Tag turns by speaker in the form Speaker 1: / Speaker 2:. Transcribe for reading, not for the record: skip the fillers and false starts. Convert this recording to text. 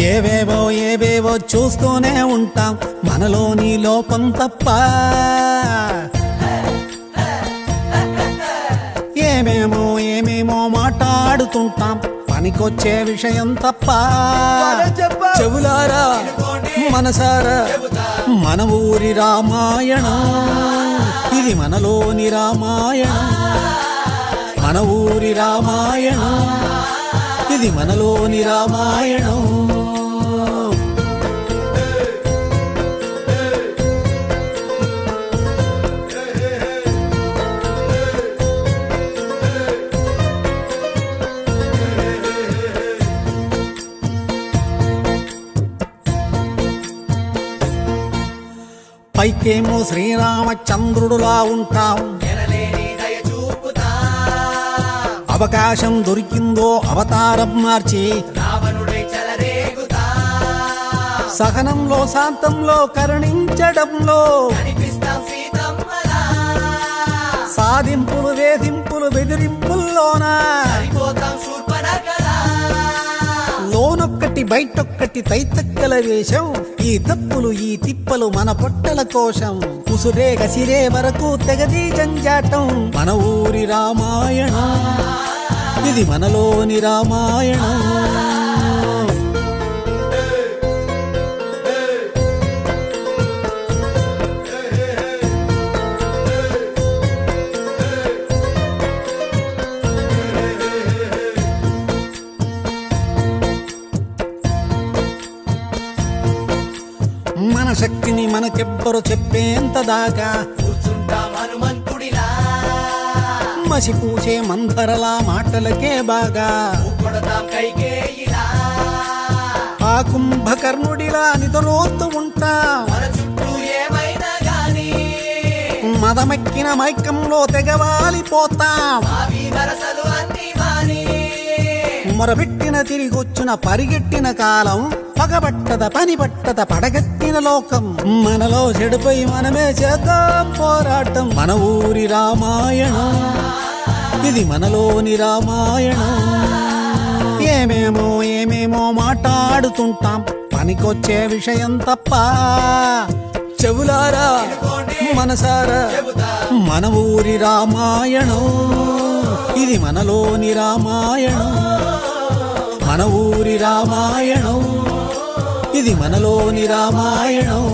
Speaker 1: ఏవేవో ఏవేవో చూస్తూనే ఉంటాం మనలోని లోపం తప్ప, ఏమేమో ఏమేమో మాట్లాడుతుంటాం పనికొచ్చే విషయం తప్ప. చెవులారా మనసారా మన ఊరి రామాయణం, ఇది మనలోని రామాయణం, మన ఊరి రామాయణం, ఇది మనలోని రామాయణం. పైకేమో శ్రీరామచంద్రుడులా ఉంటాం, అవకాశం దొరికిందో అవతారం మార్చి సహనంలో శాంతంలో కరుణించడంలో సాధింపులు వేధింపులు బెదిరింపుల్లోనా లోనొక్కటి బయటొక్కటి తైతక్కల వేషం. ఈ తప్పులు ఈ తిప్పలు మన పొట్టల కోశం, ఉసురే గసిరే వరకు తెగది జంజాటం. మన ఊరి రామాయణం, ఇది మనలోని రామాయణం. మన శక్తిని మనకెవ్వరు చెప్పేంత దాకా మసిపూసే మందరలా మాటలకే బాగా ఆ కుంభకర్ణుడిలా నిద్రోత్తు ఉంటా. మదమెక్కిన మైకంలో తెగవాలిపోతాం, మొరబెట్టిన తిరిగొచ్చిన పరిగెట్టిన కాలం, పగబట్టద పని పట్టద పడగెత్తిన లోకం. మనలో చెడుపై మనమే చేద్దాం పోరాటం. మన ఊరి రామాయణం, ఇది మనలోని రామాయణం. ఏమేమో ఏమేమో మాట్లాడుతుంటాం పనికొచ్చే విషయం తప్ప. చెవులారా మనసారా మన ఊరి రామాయణం, ఇది మనలోని రామాయణం, మన ఊరి రామాయణం, ఇది మనలోని రామాయణం.